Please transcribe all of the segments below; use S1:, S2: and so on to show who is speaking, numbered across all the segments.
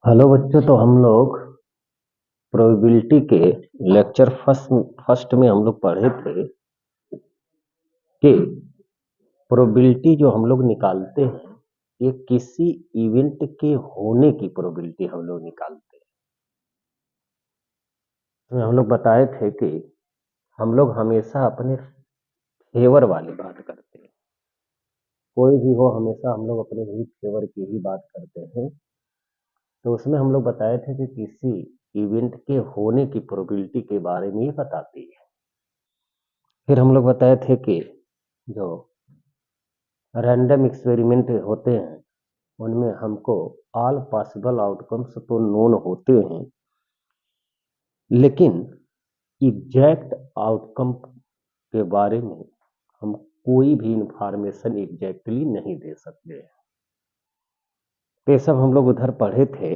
S1: Hello बच्चों, तो हम लोग प्रोबेबिलिटी के लेक्चर फर्स्ट फर्स्ट में हम लोग पढ़े थे कि प्रोबेबिलिटी जो हम लोग निकालते हैं, ये किसी इवेंट के होने की प्रोबेबिलिटी हम लोग निकालते हैं। तो हम लोग बताए थे कि हम लोग हमेशा अपने फेवर वाली बात करते हैं। कोई भी हो, हमेशा हम लोग अपने ही फेवर की ही बात करते हैं। तो उसमें हम लोग बताए थे कि किसी इवेंट के होने की प्रोबेबिलिटी के बारे में ही बताती है। फिर हम लोग बताए थे कि जो रैंडम एक्सपेरिमेंट होते हैं, उनमें हमको ऑल पॉसिबल आउटकम्स तो नोन होते हैं, लेकिन एग्जैक्ट आउटकम के बारे में हम कोई भी इंफॉर्मेशन एग्जैक्टली नहीं दे सकते। तो ये सब हम लोग उधर पढ़े थे।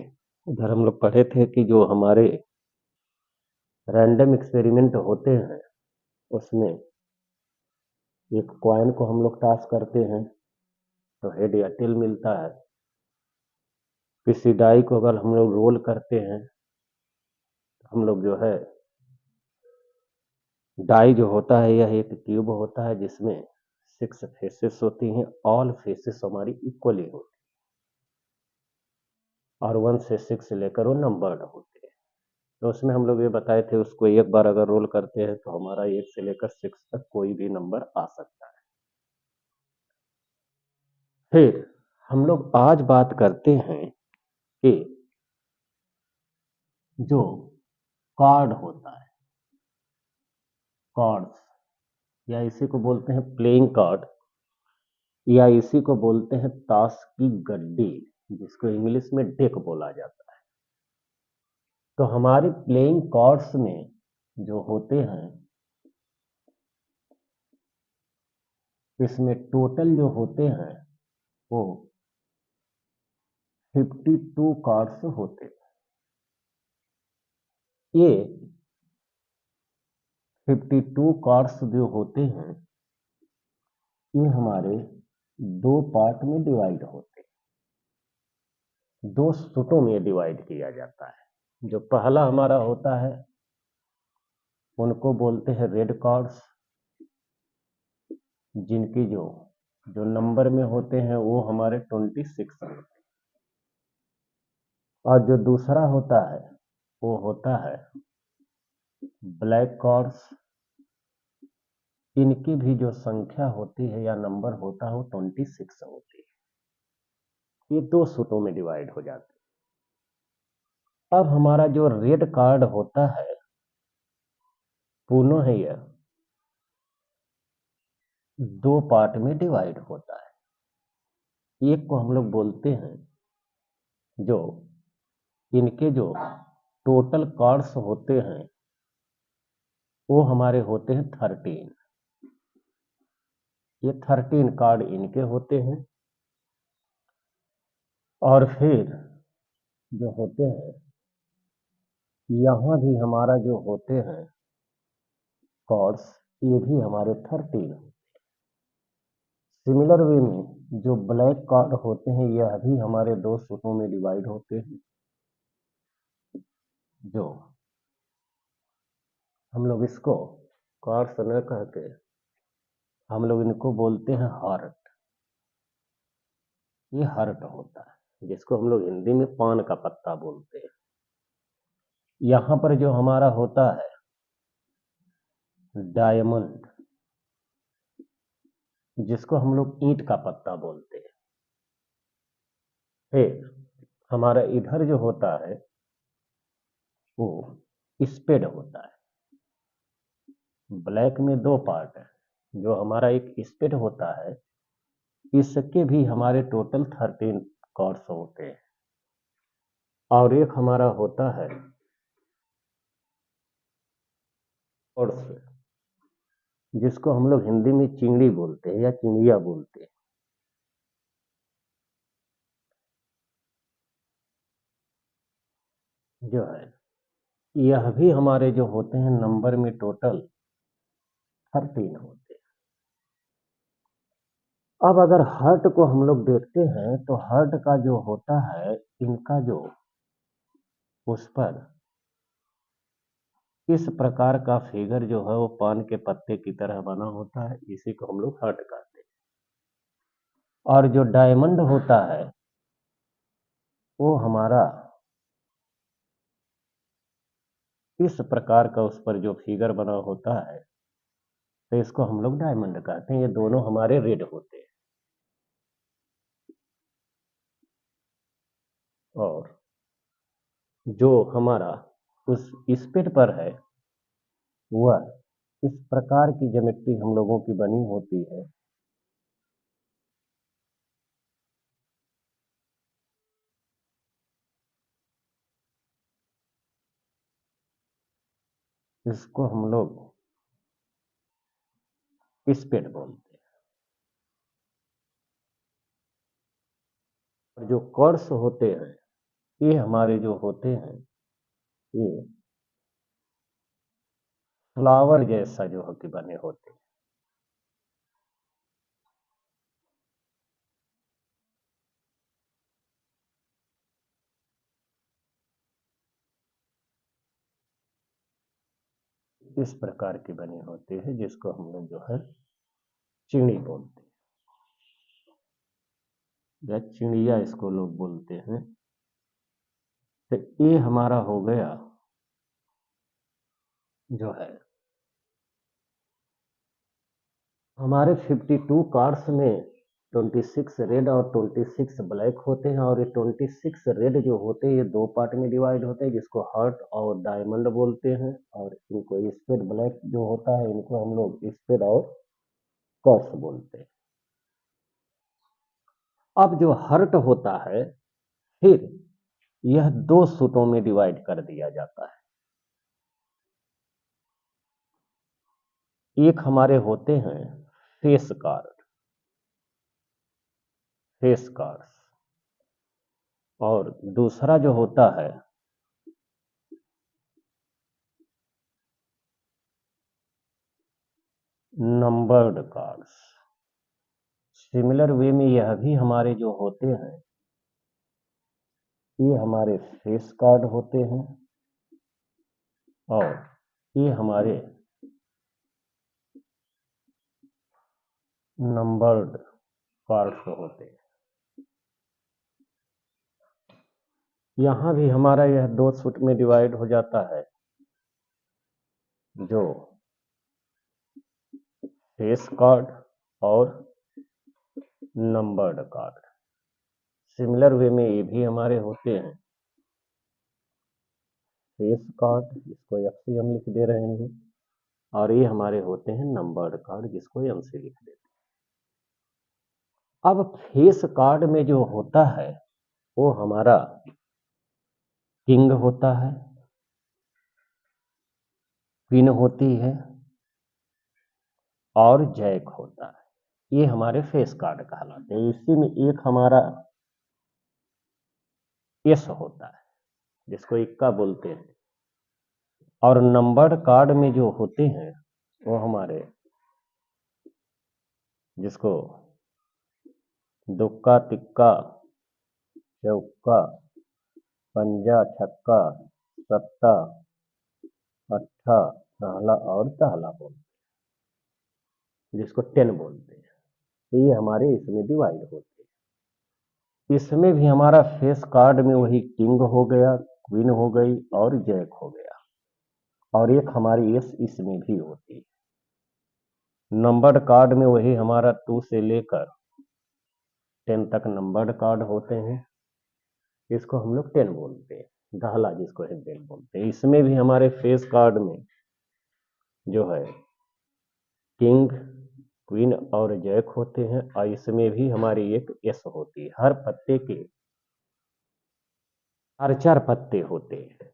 S1: उधर हम लोग पढ़े थे कि जो हमारे रैंडम एक्सपेरिमेंट होते हैं, उसमें एक कॉइन को हम लोग टॉस करते हैं तो हेड या टेल मिलता है। किसी डाई को अगर हम लोग रोल करते हैं, हम लोग जो है डाई जो होता है, यह एक क्यूब होता है जिसमें 6 फेसेस होती हैं। ऑल फेसेस हमारी इक्वली होती हैं और 1 से 6 लेकर वो नंबर्ड होते हैं। तो उसमें हम लोग ये बताए थे, उसको एक बार अगर रोल करते हैं तो हमारा 1 से लेकर 6 तक कोई भी नंबर आ सकता है। फिर हम लोग आज बात करते हैं कि जो कार्ड होता है, कार्ड्स, या इसी को बोलते हैं प्लेइंग कार्ड, या इसी को बोलते हैं ताश की गड्डी, जिसको इंग्लिश में डेक बोला जाता है। तो हमारे प्लेइंग कार्ड्स में जो होते हैं, इसमें टोटल जो होते हैं वो 52 कार्ड्स होते हैं। ये 52 कार्ड्स जो होते हैं, ये हमारे दो पार्ट में डिवाइड होते हैं, दो सूटों में डिवाइड किया जाता है। जो पहला हमारा होता है, उनको बोलते हैं रेड कार्ड्स, जिनकी जो जो नंबर में होते हैं वो हमारे 26 होते हैं। और जो दूसरा होता है वो होता है ब्लैक कार्ड्स, इनकी भी जो संख्या होती है या नंबर होता है वो 26 होती है। ये दो सूटों में डिवाइड हो जाते हैं। अब हमारा जो रेड कार्ड होता है, पुनः यह दो पार्ट में डिवाइड होता है। एक को हम लोग बोलते हैं, जो इनके जो टोटल कार्ड्स होते हैं वो हमारे होते हैं 13। ये 13 कार्ड इनके होते हैं। और फिर जो होते हैं, यहाँ भी हमारा जो होते हैं कार्ड्स, ये भी हमारे 13। सिमिलर वे में जो ब्लैक कार्ड होते हैं, यह भी हमारे दो सूटों में डिवाइड होते हैं। जो हम लोग इसको कार्ड्स न कह के हम लोग इनको बोलते हैं हार्ट। ये हार्ट होता है, जिसको हम लोग हिंदी में पान का पत्ता बोलते हैं। यहाँ पर जो हमारा होता है डायमंड, जिसको हम लोग ईंट का पत्ता बोलते हैं। फिर हमारा इधर जो होता है वो स्पेड होता है। ब्लैक में दो पार्ट है। जो हमारा एक स्पेड होता है, इसके भी हमारे टोटल 13 कार्ड्स होते हैं। और एक हमारा होता है हॉर्स, जिसको हम लोग हिंदी में चिंगड़ी बोलते हैं या चिंगिया बोलते हैं। जो है, यह भी हमारे जो होते हैं नंबर में टोटल 13 होते हैं। अब अगर हर्ट को हम लोग देखते हैं, तो हर्ट का जो होता है, इनका जो उस पर इस प्रकार का फिगर जो है वो पान के पत्ते की तरह बना होता है, इसी को हम लोग हार्ट कहते हैं। और जो डायमंड होता है वो हमारा इस प्रकार का उस पर जो फिगर बना होता है तो इसको हम लोग डायमंड कहते हैं। ये दोनों हमारे रेड होते हैं। और जो हमारा उस स्पेड पर है वह इस प्रकार की ज्योमेट्री हम लोगों की बनी होती है। इसको हम लोग स्पेड बोलते हैं। और जो कर्स होते हैं ये हमारे जो होते हैं ये फ्लावर जैसा जो है कि बने होते हैं। इस प्रकार की बनी होती है जिसको हम लोग जो है चिड़ी बोलते हैं या चिड़िया इसको लोग बोलते हैं। तो ये हमारा हो गया जो है हमारे 52 कार्ड्स में 26 रेड और 26 ब्लैक होते हैं। और ये 26 रेड जो होते हैं ये दो पार्ट में डिवाइड होते हैं जिसको हार्ट और डायमंड बोलते हैं। और इनको स्पेड ब्लैक जो होता है इनको हम लोग स्पेड और कर्स बोलते हैं। अब जो हार्ट होता है फिर यह दो सूटों में डिवाइड कर दिया जाता है। एक हमारे होते हैं फेस कार्ड, फेस कार्ड्स, और दूसरा जो होता है नंबर्ड कार्ड्स। सिमिलर वे में यह भी हमारे जो होते हैं ये हमारे फेस कार्ड होते हैं और ये हमारे नंबर्ड कार्ड्स होते हैं। यहाँ भी हमारा यह दो सूट में डिवाइड हो जाता है, जो फेस कार्ड और नंबर्ड कार्ड। सिमिलर वे में ये भी हमारे होते हैं फेस कार्ड, जिसको एफ से हम लिख दे रहे हैं, और ये हमारे होते हैं नंबर्ड कार्ड, जिसको एम से लिख देते हैं। अब फेस कार्ड में जो होता है वो हमारा किंग होता है, क्वीन होती है और जैक होता है। ये हमारे फेस कार्ड कहलाते हैं। इसी में एक हमारा एस होता है जिसको इक्का बोलते हैं। और नंबर्ड कार्ड में जो होते हैं वो हमारे जिसको दुक्का, तिक्का, चौका, पंजा, छक्का, सत्ता, अट्ठा, नाला और ताला बोलते हैं, जिसको 10 बोलते हैं। तो ये हमारे इसमें डिवाइड होते हैं। इसमें भी हमारा फेस कार्ड में वही किंग हो गया, क्वीन हो गई और जैक हो गया, और एक हमारी एस इसमें भी होती है। नंबर्ड कार्ड में वही हमारा 2 से लेकर 10 तक नंबर्ड कार्ड होते हैं, इसको हम लोग 10 बोलते हैं। दहला जिसको है 10 बोलते हैं। इसमें भी हमारे फेस कार्ड में जो है किंग, क्वीन और जैक होते हैं, और इसमें भी हमारी एक एस होती है। हर पत्ते के 4-4 पत्ते होते हैं,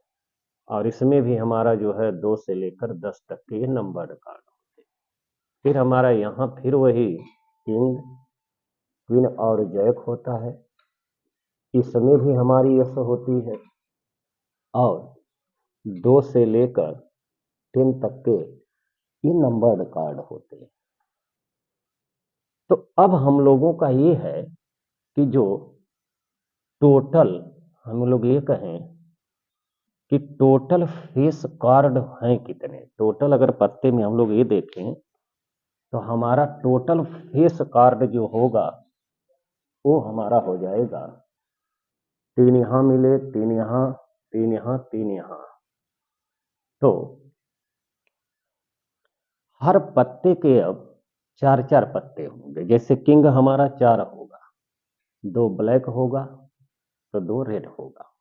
S1: और इसमें भी हमारा जो है 2 से लेकर 10 तक के ये नंबर्ड कार्ड होते हैं। फिर हमारा यहाँ फिर वही किंग, क्वीन और जैक होता है, इसमें भी हमारी एस होती है, और 2 से लेकर 10 तक के ये नंबर्ड कार्ड होते हैं। तो अब हम लोगों का ये है कि जो टोटल हम लोग ये कहें कि टोटल फेस कार्ड हैं कितने। टोटल अगर पत्ते में हम लोग ये देखें तो हमारा टोटल फेस कार्ड जो होगा वो हमारा हो जाएगा 3 यहां मिले, 3 यहां, 3 यहां, 3 यहां। तो हर पत्ते के अब 4-4 पत्ते होंगे। जैसे किंग हमारा 4 होगा, 2 ब्लैक होगा तो 2 रेड होगा।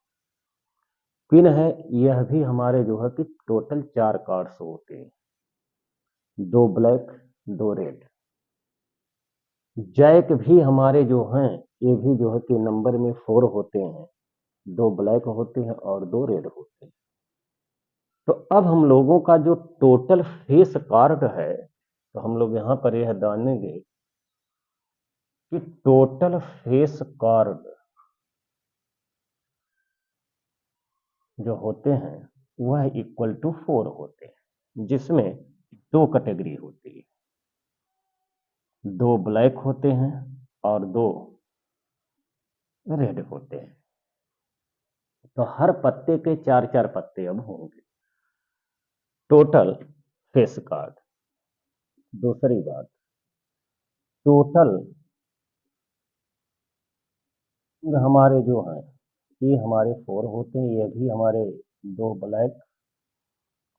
S1: क्वीन है, यह भी हमारे जो है कि टोटल 4 कार्ड्स होते हैं, 2 ब्लैक, 2 रेड। जैक भी हमारे जो हैं ये भी जो है कि नंबर में 4 होते हैं, 2 ब्लैक होते हैं और 2 रेड होते हैं। तो अब हम लोगों का जो टोटल फेस कार्ड है, तो हम लोग यहां पर यह जानेंगे कि टोटल फेस कार्ड जो होते हैं वह इक्वल टू 4 होते हैं, जिसमें 2 कैटेगरी होती है, 2 ब्लैक होते हैं और 2 रेड होते हैं। तो हर पत्ते के 4-4 पत्ते अब होंगे टोटल फेस कार्ड। दूसरी बात, टोटल हमारे जो हैं ये हमारे 4 होते हैं, ये भी हमारे 2 ब्लैक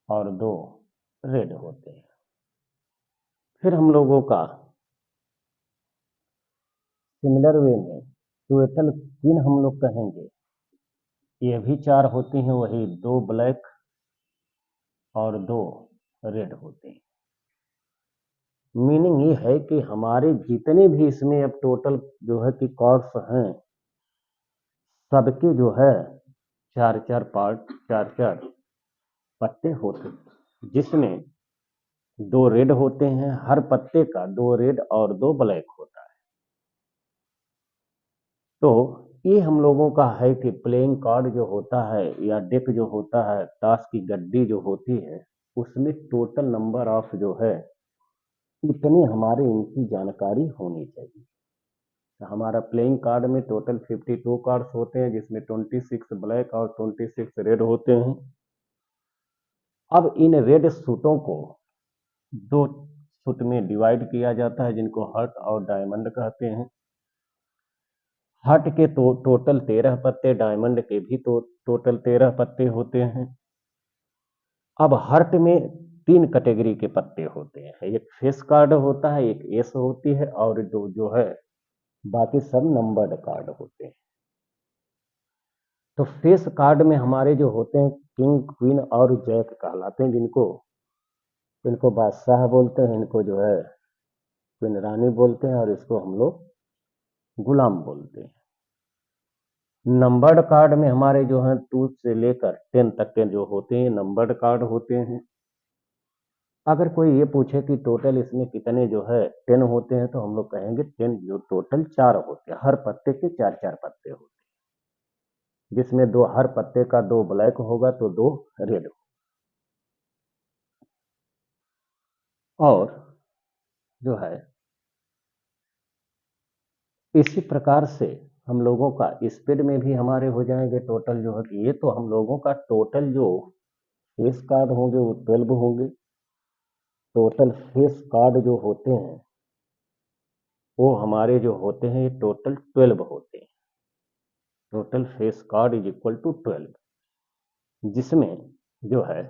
S1: और 2 रेड होते हैं। फिर हम लोगों का सिमिलर वे में टोटल किन हम लोग कहेंगे, ये भी 4 होती हैं, वही 2 ब्लैक और 2 रेड होते हैं। मीनिंग ये है कि हमारे जितने भी इसमें अब टोटल जो है कि कार्ड्स हैं, सबके जो है 4-4 पार्ट, 4-4 पत्ते होते हैं, जिसमें 2 रेड होते हैं। हर पत्ते का 2 रेड और 2 ब्लैक होता है। तो ये हम लोगों का है कि प्लेइंग कार्ड जो होता है या डेक जो होता है, ताश की गड्डी जो होती है, उसमें टोटल नंबर ऑफ जो है इतनी हमारे इनकी जानकारी होनी चाहिए। तो हमारा प्लेइंग कार्ड में टोटल 52 कार्ड्स होते हैं, जिसमें 26 ब्लैक और 26 रेड होते हैं। अब इन रेड सूटों को 2 सूट में डिवाइड किया जाता है, जिनको हर्ट और डायमंड कहते हैं। हर्ट के तो टोटल 13 पत्ते, डायमंड के भी तो टोटल 13 पत्ते होते हैं। अब हर्ट में 3 कैटेगरी के पत्ते होते हैं, एक फेस कार्ड होता है, एक एस होती है और दो जो है बाकी सब नंबर्ड कार्ड होते हैं। तो फेस कार्ड में हमारे जो होते हैं किंग, क्वीन और जैक कहलाते हैं, इनको बादशाह बोलते हैं, इनको जो है क्वीन रानी बोलते हैं और इसको हम लोग गुलाम बोलते हैं। नंबर्ड कार्ड में हमारे जो हैं 2 से लेकर 10 तक के जो होते हैं नंबर्ड कार्ड होते हैं। अगर कोई ये पूछे कि टोटल इसमें कितने जो है 10 होते हैं, तो हम लोग कहेंगे 10 जो टोटल 4 होते हैं, हर पत्ते के 4-4 पत्ते होते हैं, जिसमें 2 हर पत्ते का 2 ब्लैक होगा तो 2 रेड। और जो है इसी प्रकार से हम लोगों का स्पीड में भी हमारे हो जाएंगे टोटल जो है कि ये तो हम लोगों का टोटल जो फेस कार्ड होंगे वो 12 होंगे। टोटल फेस कार्ड जो होते हैं वो हमारे जो होते हैं ये टोटल 12 होते हैं। Total face card is equal to 12, जिसमें जो है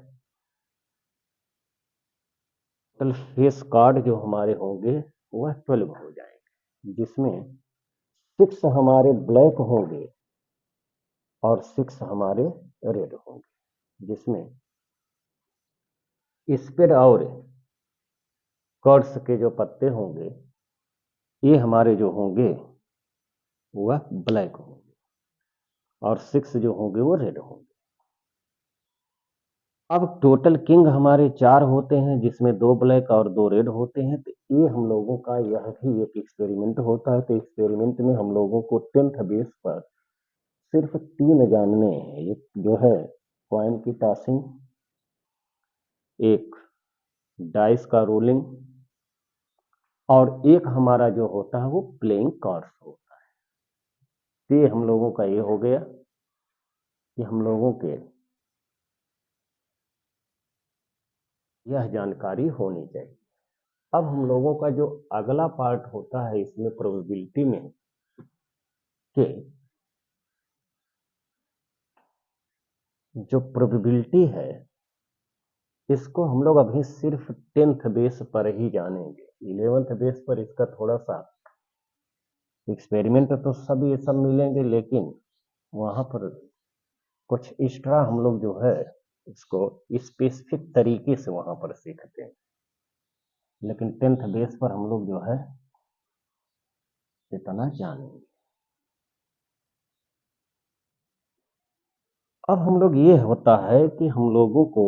S1: टोटल फेस कार्ड जो हमारे होंगे वह 12 हो जाएंगे, जिसमें 6 हमारे ब्लैक होंगे और 6 हमारे रेड होंगे, जिसमें स्पेड और कर्ड्स के जो पत्ते होंगे ये हमारे जो होंगे वह ब्लैक होंगे और 6 जो होंगे वो रेड होंगे। अब टोटल किंग हमारे 4 होते हैं, जिसमें 2 ब्लैक और 2 रेड होते हैं। तो ये हम लोगों का यह भी एक एक्सपेरिमेंट होता है। तो एक्सपेरिमेंट में हम लोगों को 10th बेस पर सिर्फ 3 जानने हैं। एक जो है कॉइन की टॉसिंग, एक डाइस का रोलिंग और एक हमारा जो होता है वो प्लेइंग कार्ड्स होता है। तो ये हम लोगों का ये हो गया कि हम लोगों के यह जानकारी होनी चाहिए। अब हम लोगों का जो अगला पार्ट होता है इसमें प्रोबेबिलिटी में कि जो प्रोबेबिलिटी है इसको हम लोग अभी सिर्फ 10th बेस पर ही जानेंगे। 11th बेस पर इसका थोड़ा सा एक्सपेरिमेंट तो सब ये सब मिलेंगे, लेकिन वहां पर कुछ एक्स्ट्रा हम लोग जो है इसको स्पेसिफिक तरीके से वहां पर सीखते हैं, लेकिन 10th बेस पर हम लोग जो है इतना जानेंगे। अब हम लोग ये होता है कि हम लोगों को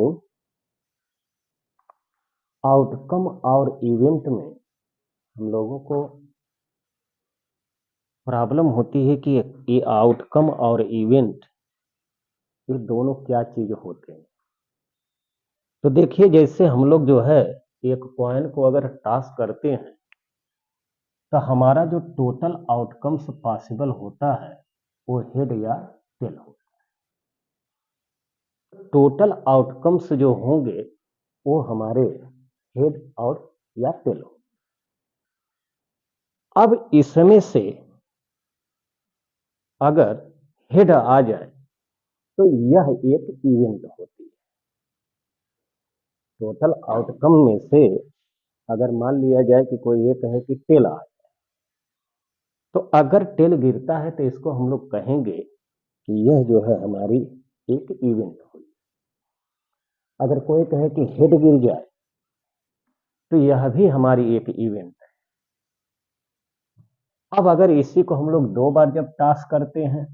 S1: आउटकम और इवेंट में हम लोगों को प्रॉब्लम होती है कि ये आउटकम और इवेंट ये दोनों क्या चीज होते हैं। तो देखिए, जैसे हम लोग जो है एक कॉइन को अगर टॉस करते हैं तो हमारा जो टोटल आउटकम्स पॉसिबल होता है वो हेड या टेल होता है। टोटल आउटकम्स जो होंगे वो हमारे हेड और या टेल हो। अब इसमें से अगर हेड आ जाए तो यह एक इवेंट होती है। टोटल आउटकम में से अगर मान लिया जाए कि कोई ये कहे कि टेल आ जाए, तो अगर टेल गिरता है तो इसको हम लोग कहेंगे कि यह जो है हमारी एक इवेंट हुई। अगर कोई कहे कि हेड गिर जाए तो यह भी हमारी एक इवेंट है। अब अगर इसी को हम लोग 2 बार जब टॉस करते हैं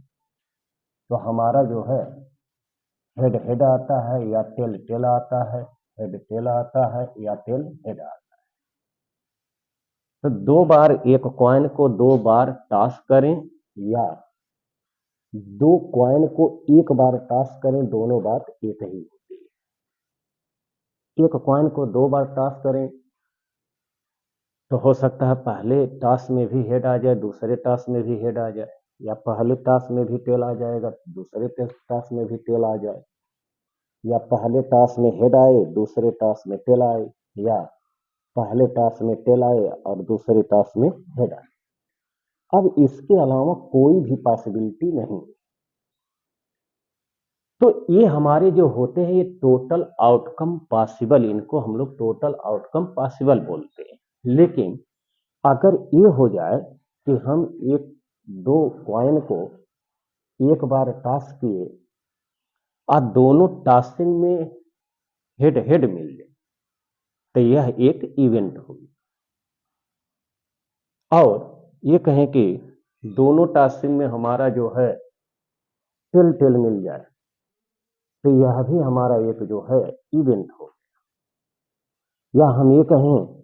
S1: तो हमारा जो है हेड हेड आता है या टेल टेल आता है, हेड टेल आता है या टेल हेड आता है। तो 2 बार एक कॉइन को 2 बार टॉस करें या 2 कॉइन को 1 बार टॉस करें, दोनों बात एक ही होती है। एक कॉइन को 2 बार टॉस करें तो हो सकता है पहले टॉस में भी हेड आ जाए, दूसरे टॉस में भी हेड आ जाए, या पहले टॉस में भी टेल आ जाएगा, दूसरे टॉस में भी टेल आ जाए, या पहले टॉस में हेड आए दूसरे टॉस में टेल आए, या पहले टॉस में टेल आए और दूसरे टॉस में हेड आए। अब इसके अलावा कोई भी पॉसिबिलिटी नहीं। तो ये हमारे जो होते हैं ये टोटल आउटकम पॉसिबल, इनको हम लोग टोटल आउटकम पॉसिबल बोलते हैं। लेकिन अगर ये हो जाए कि हम एक 2 कॉइन को 1 बार टॉस किए और दोनों टॉसिंग में हेड हेड मिल जाए तो यह एक इवेंट होगी। और ये कहें कि दोनों टॉसिंग में हमारा जो है टेल टेल मिल जाए तो यह भी हमारा एक जो है इवेंट हो। या हम ये कहें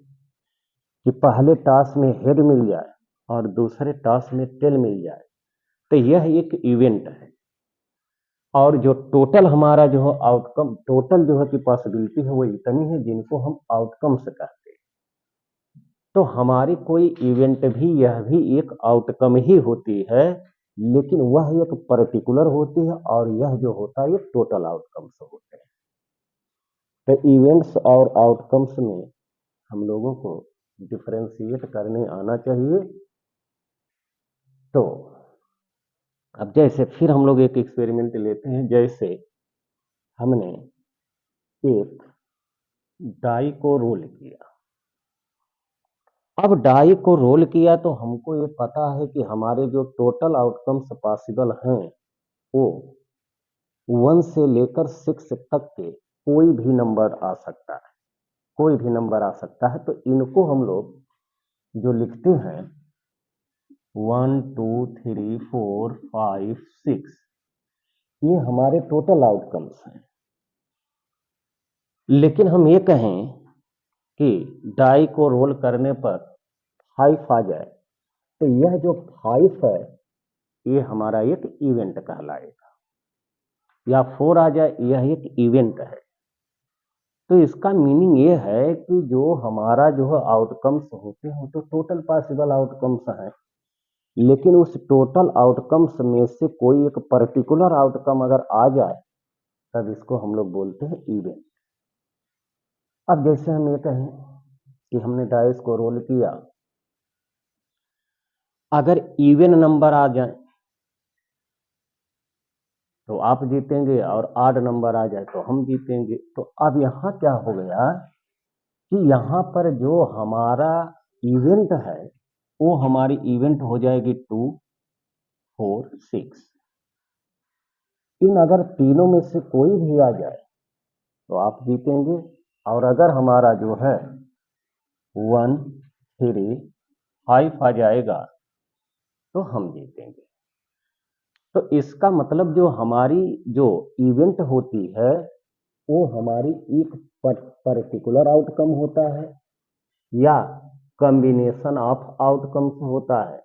S1: कि पहले टॉस में हेड मिल जाए और दूसरे टॉस में टेल मिल जाए तो यह एक इवेंट है। और जो टोटल हमारा जो है आउटकम, टोटल जो है की पॉसिबिलिटी है वो इतनी है जिनको हम आउटकम्स कहते हैं। तो हमारी कोई इवेंट भी यह भी एक आउटकम ही होती है, लेकिन वह एक पर्टिकुलर होती है और यह जो होता है ये टोटल आउटकम्स होते हैं। तो इवेंट्स और आउटकम्स में हम लोगों को डिफरेंशिएट करने आना चाहिए। तो अब जैसे फिर हम लोग एक एक्सपेरिमेंट लेते हैं। जैसे हमने एक डाई को रोल किया। अब डाई को रोल किया तो हमको ये पता है कि हमारे जो टोटल आउटकम्स पॉसिबल हैं वो 1 से लेकर 6 तक के कोई भी नंबर आ सकता है, कोई भी नंबर आ सकता है। तो इनको हम लोग जो लिखते हैं 1 2 3 4 5 6, ये हमारे टोटल आउटकम्स हैं। लेकिन हम ये कहें कि डाई को रोल करने पर 5 आ जाए तो यह जो 5 है ये हमारा एक इवेंट कहलाएगा, या 4 आ जाए यह एक इवेंट है। तो इसका मीनिंग ये है कि जो हमारा जो है आउटकम्स होते हैं तो टोटल पॉसिबल आउटकम्स हैं, लेकिन उस टोटल आउटकम्स में से कोई एक पर्टिकुलर आउटकम अगर आ जाए तब इसको हम लोग बोलते हैं इवेंट। अब जैसे हम ये कहें कि हमने डाइस को रोल किया, अगर इवन नंबर आ जाए तो आप जीतेंगे और ऑड नंबर आ जाए तो हम जीतेंगे। तो अब यहाँ क्या हो गया कि यहाँ पर जो हमारा इवेंट है वो हमारी इवेंट हो जाएगी 2, 4, 6। इन अगर तीनों में से कोई भी आ जाए तो आप जीतेंगे, और अगर हमारा जो है 1, 3, 5 आ जाएगा तो हम जीतेंगे। तो इसका मतलब जो हमारी जो इवेंट होती है वो हमारी एक पर्टिकुलर आउटकम होता है या कॉम्बिनेशन ऑफ आउटकम्स होता है।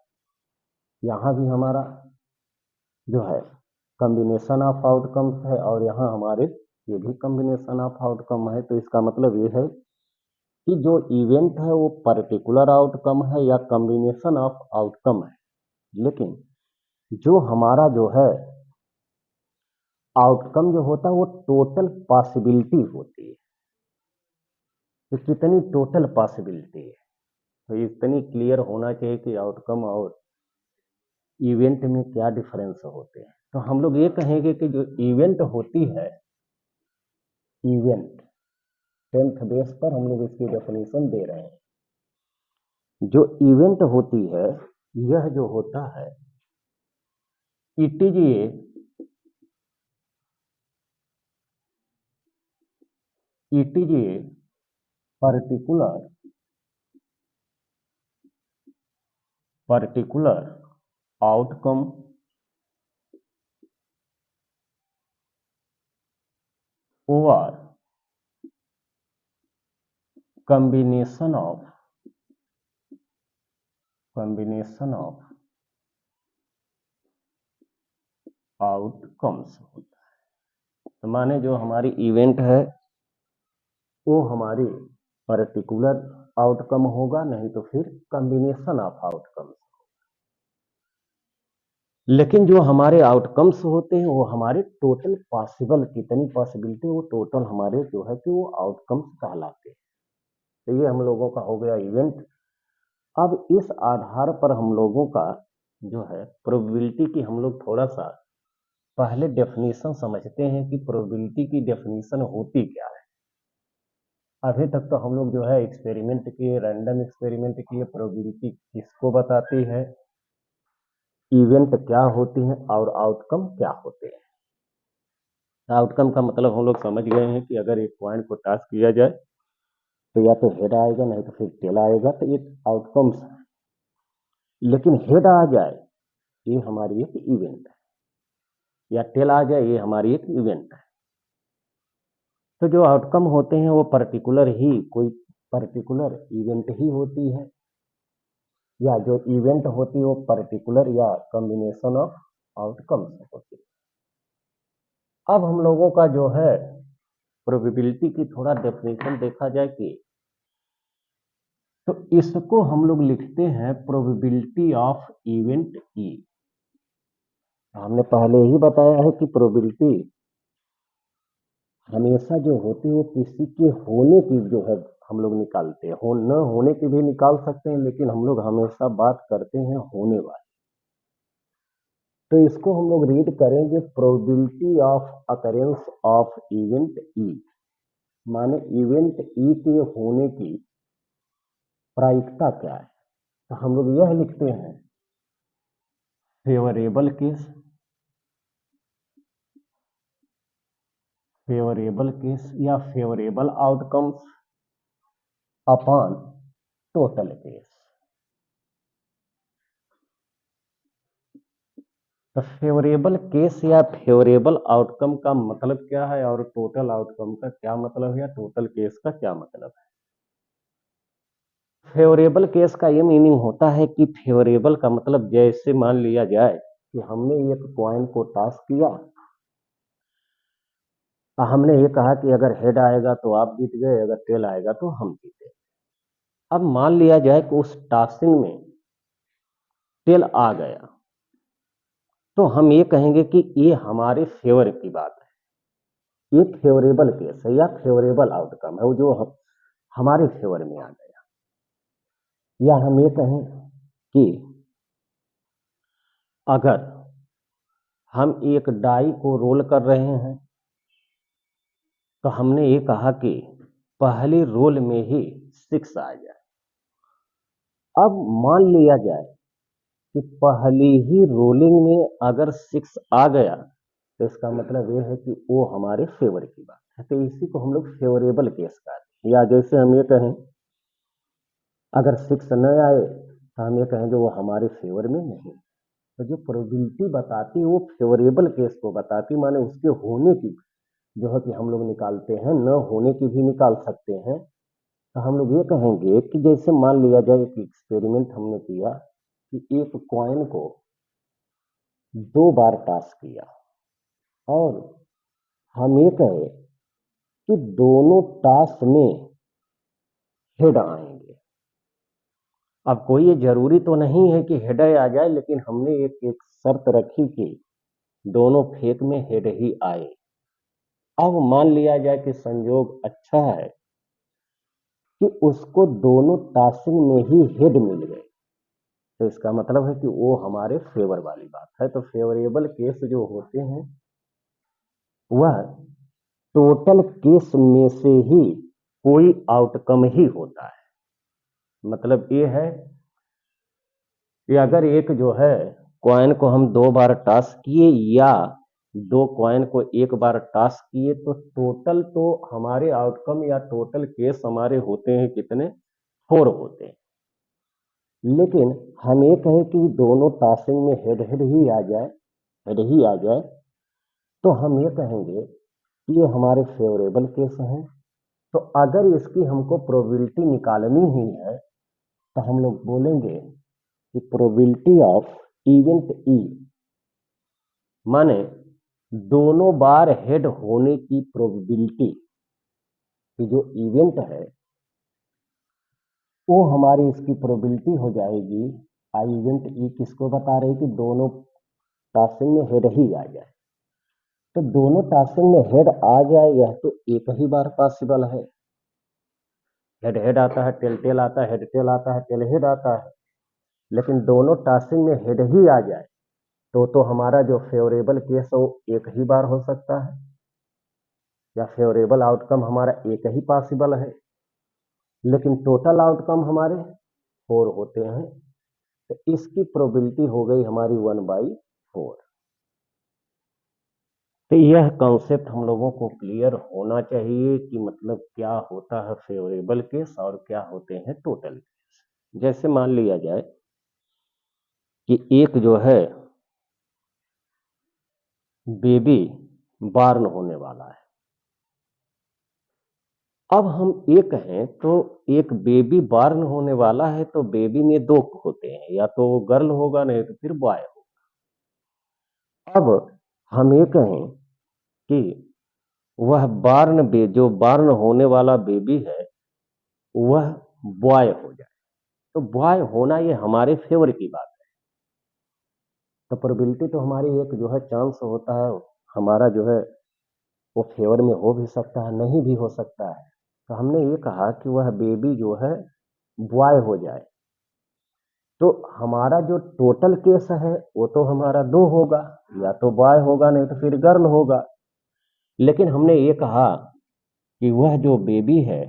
S1: यहाँ भी हमारा जो है कॉम्बिनेशन ऑफ आउटकम्स है और यहाँ हमारे ये भी कॉम्बिनेशन ऑफ आउटकम है। तो इसका मतलब ये है कि जो इवेंट है वो पर्टिकुलर आउटकम है या कॉम्बिनेशन ऑफ आउटकम है, लेकिन जो हमारा जो है आउटकम जो होता है वो टोटल पॉसिबिलिटी होती है। तो कितनी टोटल पॉसिबिलिटी है, तो इतनी क्लियर होना चाहिए कि आउटकम और इवेंट में क्या डिफरेंस होते हैं। तो हम लोग ये कहेंगे कि जो इवेंट होती है, इवेंट 10th बेस पर हम लोग इसकी डेफिनेशन दे रहे हैं। जो इवेंट होती है यह जो होता है it is a particular outcome over combination of outcomes होता है। तो माने जो हमारी इवेंट है वो हमारी पर्टिकुलर आउटकम होगा, नहीं तो फिर कॉम्बिनेशन ऑफ आउटकम्स। लेकिन जो हमारे आउटकम्स होते हैं वो हमारे टोटल पॉसिबल, कितनी पॉसिबिलिटी वो टोटल हमारे जो है कि वो आउटकम्स कहलाते हैं। तो ये हम लोगों का हो गया इवेंट। अब इस आधार पर हम लोगों का जो है प्रोबेबिलिटी की हम लोग थोड़ा सा पहले डेफिनेशन समझते हैं कि प्रोबेबिलिटी की डेफिनेशन होती क्या है। अभी तक तो हम लोग जो है एक्सपेरिमेंट किए, रैंडम एक्सपेरिमेंट किए, प्रोबेबिलिटी किसको बताती है, इवेंट क्या होती है और आउटकम क्या होते हैं। आउटकम का मतलब हम लोग समझ गए हैं कि अगर एक पॉइंट को टास्क किया जाए तो या तो हेड आएगा नहीं तो फिर टेल आएगा, तो ये आउटकम्स है। लेकिन हेड आ जाए ये हमारी एक इवेंट है, या टेल आ जाए ये हमारी एक इवेंट है। तो जो आउटकम होते हैं वो पर्टिकुलर ही कोई पर्टिकुलर इवेंट ही होती है, या जो इवेंट होती है वो पर्टिकुलर या कॉम्बिनेशन ऑफ आउटकम्स होती है। अब हम लोगों का जो है प्रोबेबिलिटी की थोड़ा डेफिनेशन देखा जाए कि तो इसको हम लोग लिखते हैं प्रोबेबिलिटी ऑफ इवेंट ई। हमने पहले ही बताया है कि प्रोबेबिलिटी हमेशा जो होती है वो किसी के होने की जो है हम लोग निकालते हैं, न होने की भी निकाल सकते हैं, लेकिन हम लोग हमेशा बात करते हैं होने वाली। तो इसको हम लोग रीड करेंगे probability of occurrence of event E, माने इवेंट ई के होने की प्रायिकता क्या है। तो हम लोग यह लिखते हैं फेवरेबल केस, या favourable outcomes upon total case. तो फेवरेबल केस या फेवरेबल आउटकम का मतलब क्या है और टोटल आउटकम का क्या मतलब है, या टोटल केस का क्या मतलब है। फेवरेबल केस का ये मीनिंग होता है कि फेवरेबल का मतलब जैसे मान लिया जाए कि हमने एक कॉइन को टास्क किया, हमने ये कहा कि अगर हेड आएगा तो आप जीत गए, अगर टेल आएगा तो हम जीते। अब मान लिया जाए कि उस टास्किंग में टेल आ गया, तो हम ये कहेंगे कि ये हमारे फेवर की बात है, ये फेवरेबल केस है या फेवरेबल आउटकम है। वो जो हमारे फेवर में आ गया, या हम ये कहें कि अगर हम एक डाई को रोल कर रहे हैं तो हमने ये कहा कि पहली रोल में ही 6 आ जाए। अब मान लिया जाए कि पहली ही रोलिंग में अगर 6 आ गया तो इसका मतलब ये है कि वो हमारे फेवर की बात है, तो इसी को हम लोग फेवरेबल केस कहते हैं। या जैसे हम ये कहें अगर 6 न आए तो हम ये कहेंगे वो हमारे फेवर में नहीं। तो जो प्रोबेबिलिटी बताती है वो फेवरेबल केस को बताती, माने उसके होने की जो है कि हम लोग निकालते हैं, न होने की भी निकाल सकते हैं। तो हम लोग ये कहेंगे कि जैसे मान लिया जाए एक एक्सपेरिमेंट हमने किया कि एक कॉइन को 2 बार टॉस किया और हम ये कहे कि दोनों टॉस में हेड आएंगे। अब कोई ये जरूरी तो नहीं है कि हेड आ जाए, लेकिन हमने एक शर्त रखी कि दोनों फेक में हेड ही आए। अब मान लिया जाए कि संयोग अच्छा है कि उसको दोनों टॉसिंग में ही हेड मिल गए, तो इसका मतलब है कि वो हमारे फेवर वाली बात है। तो फेवरेबल केस जो होते हैं वह टोटल केस में से ही कोई आउटकम ही होता है। मतलब ये है कि अगर एक जो है कॉइन को हम 2 बार टॉस किए या 2 कॉइन को 1 बार टॉस किए तो टोटल तो हमारे आउटकम या टोटल केस हमारे होते हैं कितने, 4 होते हैं। लेकिन हम ये कहें कि दोनों टॉसिंग में हेड हेड ही आ जाए, हेड ही आ जाए, तो हम ये कहेंगे कि ये हमारे फेवरेबल केस हैं। तो अगर इसकी हमको प्रोबेबिलिटी निकालनी ही है तो हम लोग बोलेंगे कि प्रोबेबिलिटी ऑफ इवेंट ई, माने दोनों बार हेड होने की प्रोबेबिलिटी कि जो इवेंट है वो हमारी इसकी प्रोबेबिलिटी हो जाएगी। आई इवेंट ई किसको बता रही कि दोनों टॉसिंग में हेड ही आ जाए। तो दोनों टॉसिंग में हेड आ जाए यह तो एक ही बार पॉसिबल है। हेड हेड आता है, टेल टेल आता है, हेड टेल आता है, टेल हेड आता है। लेकिन दोनों टॉसिंग में हेड ही आ जाए तो हमारा जो फेवरेबल केस है वो एक ही बार हो सकता है, या फेवरेबल आउटकम हमारा एक ही पॉसिबल है। लेकिन टोटल आउटकम हमारे 4 होते हैं, तो इसकी प्रोबेबिलिटी हो गई हमारी 1/4। तो यह कॉन्सेप्ट हम लोगों को क्लियर होना चाहिए कि मतलब क्या होता है फेवरेबल केस और क्या होते हैं टोटल केस। जैसे मान लिया जाए कि एक जो है बेबी बॉर्न होने वाला है। अब हम ये कहें तो एक बेबी बॉर्न होने वाला है तो बेबी में 2 होते हैं, या तो वो गर्ल होगा नहीं तो फिर बॉय होगा। अब हम ये कहें कि वह जो बॉर्न होने वाला बेबी है वह बॉय हो जाए, तो बॉय होना ये हमारे फेवर की बात है। तो प्रोबेबिलिटी तो हमारी एक जो है चांस होता है हमारा जो है वो फेवर में हो भी सकता है, नहीं भी हो सकता है। तो हमने ये कहा कि वह बेबी जो है बॉय हो जाए, तो हमारा जो टोटल केस है वो तो हमारा 2 होगा, या तो बॉय होगा नहीं तो फिर गर्ल होगा। लेकिन हमने ये कहा कि वह जो बेबी है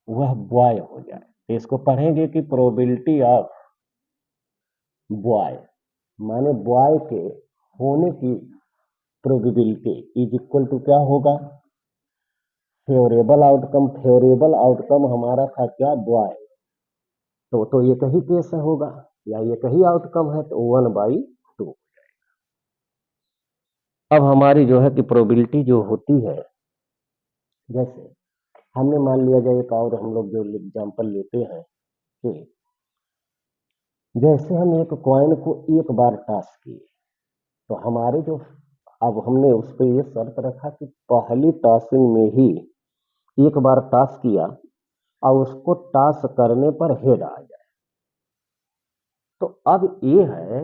S1: वह बॉय हो जाए, तो इसको पढ़ेंगे कि प्रोबेबिलिटी ऑफ बॉय, माने बॉय के होने की प्रोबेबिलिटी इज इक्वल टू क्या होगा, फेवरेबल आउटकम। फेवरेबल आउटकम हमारा था क्या, बॉय, तो एक ही केस होगा या एक ही आउटकम है, तो 1/2। अब हमारी जो है कि प्रोबेबिलिटी जो होती है, जैसे हमने मान लिया जाए एक और हम लोग जो एग्जांपल लेते हैं कि जैसे हम एक कॉइन को 1 बार टॉस किए तो हमारे जो, अब हमने उस पर ये शर्त रखा कि पहली टॉसिंग में ही 1 बार टॉस किया और उसको टॉस करने पर हेड आ जाए। तो अब ये है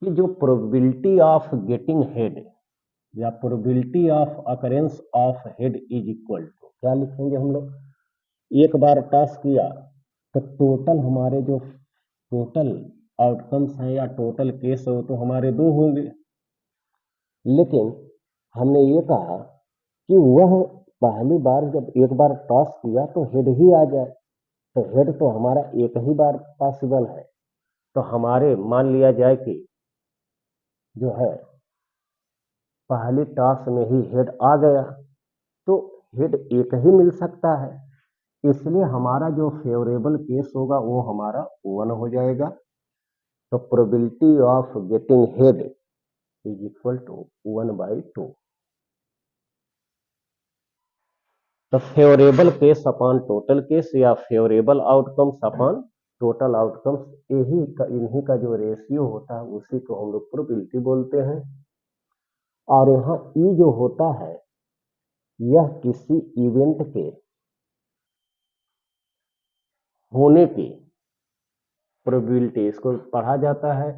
S1: कि जो प्रोबेबिलिटी ऑफ गेटिंग हेड या probability of occurrence of head is equal to क्या लिखेंगे हम लोग, एक बार टॉस किया तो टोटल हमारे जो टोटल आउटकम्स हैं या टोटल केस हो तो हमारे 2 होंगे। लेकिन हमने ये कहा कि वह पहली बार जब एक बार टॉस किया तो हेड ही आ जाए, तो हेड तो हमारा एक ही बार पॉसिबल है। तो हमारे मान लिया जाए कि जो है पहली टॉस में ही हेड आ गया, तो हेड एक ही मिल सकता है, इसलिए हमारा जो फेवरेबल केस होगा वो हमारा 1 हो जाएगा। तो probability of getting head is equal to 1/2। तो favourable case upon total case या favourable outcomes upon total outcomes, इन्हीं का जो रेशियो होता है उसी को हम लोग प्रोबेबिलिटी बोलते हैं। और यहाँ ई जो होता है यह किसी इवेंट के होने की प्रोबेबिलिटी, इसको पढ़ा जाता है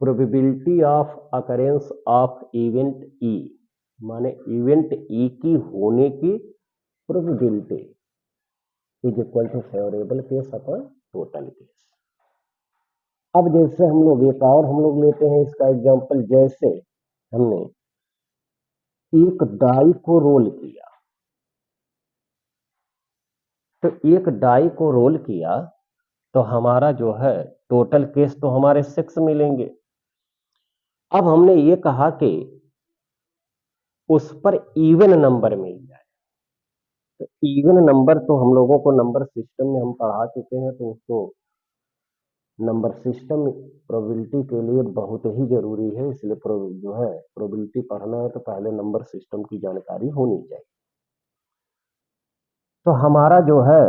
S1: probability of occurrence of event E, माने इवेंट ई की होने की probability is equal to favourable case upon total case. अब जैसे हम लोग एक और हम लोग लेते हैं इसका एग्जांपल, जैसे हमने एक डाई को रोल किया, तो एक डाई को रोल किया तो हमारा जो है टोटल केस तो हमारे 6 मिलेंगे। अब हमने ये कहा कि उस पर इवन नंबर मिल जाए, तो इवन नंबर तो हम लोगों को नंबर सिस्टम में हम पढ़ा चुके हैं, तो उसको नंबर सिस्टम प्रोबेबिलिटी के लिए बहुत ही जरूरी है, इसलिए जो है प्रोबेबिलिटी पढ़ना है तो पहले नंबर सिस्टम की जानकारी होनी चाहिए। तो हमारा जो है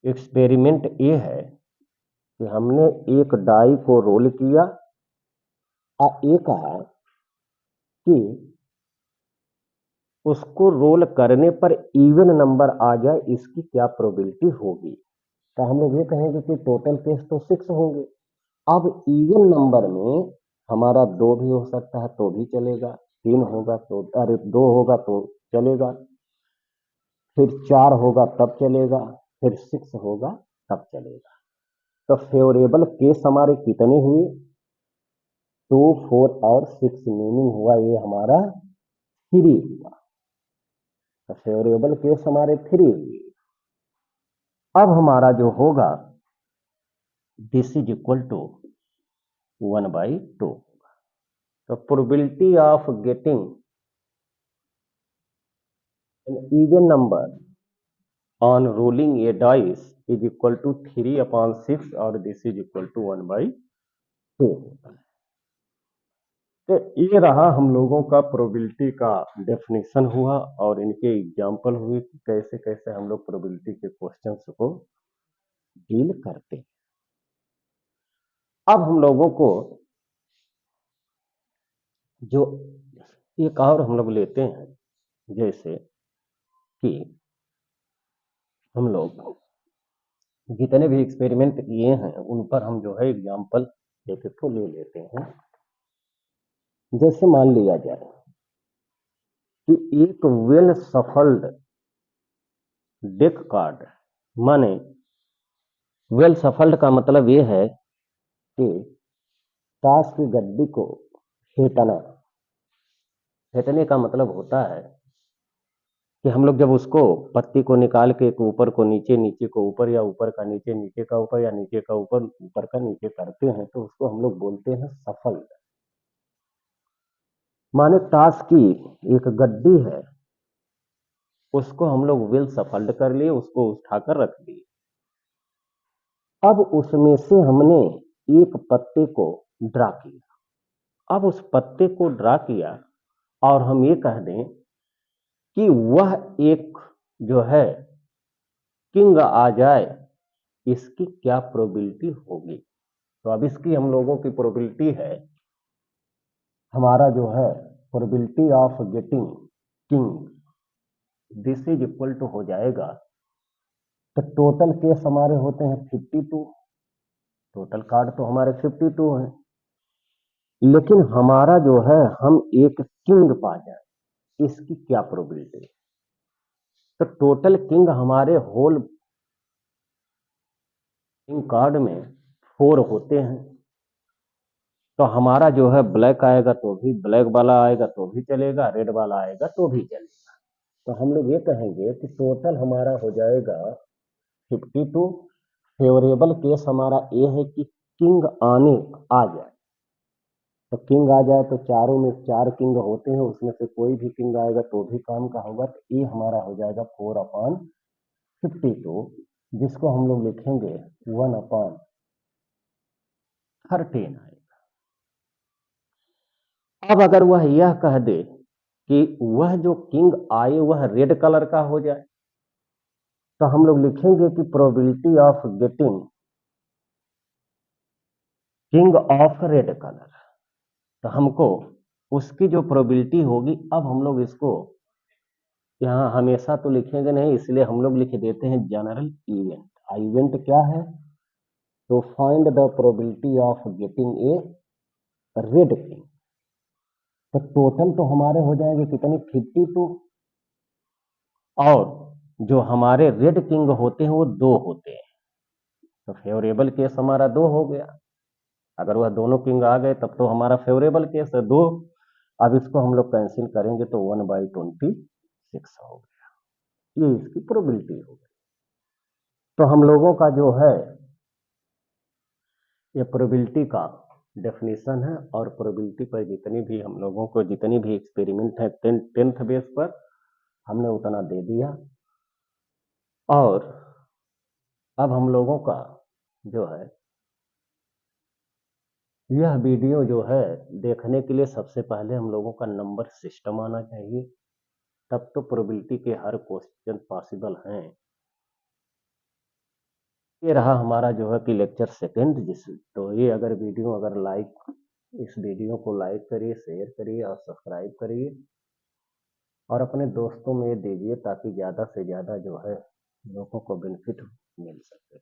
S1: एक्सपेरिमेंट ये है कि हमने एक डाई को रोल किया और ये कहा कि उसको रोल करने पर इवन नंबर आ जाए, इसकी क्या प्रोबेबिलिटी होगी। तो हम लोग ये कहेंगे कि टोटल केस तो 6 होंगे। अब इवन नंबर में हमारा 2 भी हो सकता है तो भी चलेगा, 3 होगा तो, अरे 2 होगा तो चलेगा, फिर 4 होगा तब चलेगा, फिर 6 होगा तब चलेगा। तो फेवरेबल केस हमारे कितने हुए, 2, 4 और 6, मीनिंग हुआ ये हमारा 3 हुआ। तो फेवरेबल केस हमारे 3 हुए। अब हमारा जो होगा दिस इज इक्वल टू 1/2 होगा। तो probability of getting an even number on rolling a dice is equal to 3/6 और this is equal to 1/2 होता है। तो ये रहा हम लोगों का प्रोबेबिलिटी का डेफिनेशन हुआ और इनके एग्जाम्पल हुए कि कैसे कैसे हम लोग प्रोबेबिलिटी के क्वेश्चंस को डील करते हैं। अब हम लोगों को जो एक और हम लोग लेते हैं, जैसे कि हम लोग जितने भी एक्सपेरिमेंट किए हैं उन पर हम जो है एग्जाम्पल एक तो ले लेते हैं। जैसे मान लिया जाए कि एक वेल सफल्ड डेक कार्ड, माने वेल सफल्ड का मतलब ये है कि ताश की गड्डी को फेंटना, फेंटने का मतलब होता है कि हम लोग जब उसको पत्ती को निकाल के ऊपर को नीचे, नीचे को ऊपर, या ऊपर का नीचे, नीचे का ऊपर, या नीचे का ऊपर, ऊपर का नीचे करते हैं तो उसको हम लोग बोलते हैं सफल्ड। माने ताश की एक गड्डी है, उसको हम लोग वेल सफल्ड कर लिए, उसको उठाकर रख दिए। अब उसमें से हमने एक पत्ते को ड्रा किया। अब उस पत्ते को ड्रा किया और हम ये कह दें कि वह एक जो है किंग आ जाए, इसकी क्या प्रोबेबिलिटी होगी। तो अब इसकी हम लोगों की प्रोबेबिलिटी है, हमारा जो है probability of getting king, this is equal to हो जाएगा, तो टोटल केस हमारे होते हैं 52, टोटल कार्ड तो हमारे 52 हैं, लेकिन हमारा जो है हम एक किंग पा जाए, इसकी क्या प्रोबेबिलिटी। तो टोटल किंग हमारे होल किंग कार्ड में 4 होते हैं। तो हमारा जो है ब्लैक आएगा तो भी, ब्लैक वाला आएगा तो भी चलेगा, रेड वाला आएगा तो भी चलेगा। तो हम लोग ये कहेंगे कि टोटल हमारा हो जाएगा 52। फेवरेबल केस हमारा ये है कि किंग आ जाए। तो किंग आ जाए तो चारों में 4 किंग होते हैं, उसमें से कोई भी किंग आएगा तो भी काम का होगा। तो ये हमारा हो जाएगा 4/52, जिसको हम लोग लिखेंगे 1/13 आएगा। अब अगर वह यह कह दे कि वह जो किंग आए वह रेड कलर का हो जाए, तो हम लोग लिखेंगे कि probability of getting king of red colour. तो हमको उसकी जो प्रोबेबिलिटी होगी, अब हम लोग इसको यहाँ हमेशा तो लिखेंगे नहीं, इसलिए हम लोग लिख देते हैं जनरल इवेंट। इवेंट क्या है? तो find the probability of getting a red king. तो टोटल तो हमारे हो जाएंगे कितने? 52। और जो हमारे रेड किंग होते हैं वो 2 होते हैं। तो फेवरेबल केस हमारा 2 हो गया। अगर वह दोनों किंग आ गए तब तो हमारा फेवरेबल केस है 2। अब इसको हम लोग कैंसिल करेंगे तो 1/26 हो गया। ये इसकी प्रोबेबिलिटी हो गई। तो हम लोगों का जो है ये प्रोबेबिलिटी का डेफिनेशन है, और प्रोबेबिलिटी पर जितनी भी हम लोगों को जितनी भी एक्सपेरिमेंट है 10th बेस पर हमने उतना दे दिया। और अब हम लोगों का जो है यह वीडियो जो है देखने के लिए सबसे पहले हम लोगों का नंबर सिस्टम आना चाहिए, तब तो प्रोबेबिलिटी के हर क्वेश्चन पॉसिबल हैं। ये रहा हमारा जो है कि लेक्चर सेकंड। जिस तो ये अगर वीडियो अगर लाइक इस वीडियो को लाइक करिए, शेयर करिए और सब्सक्राइब करिए, और अपने दोस्तों में दीजिए ताकि ज़्यादा से ज़्यादा जो है लोगों को बेनिफिट मिल सके।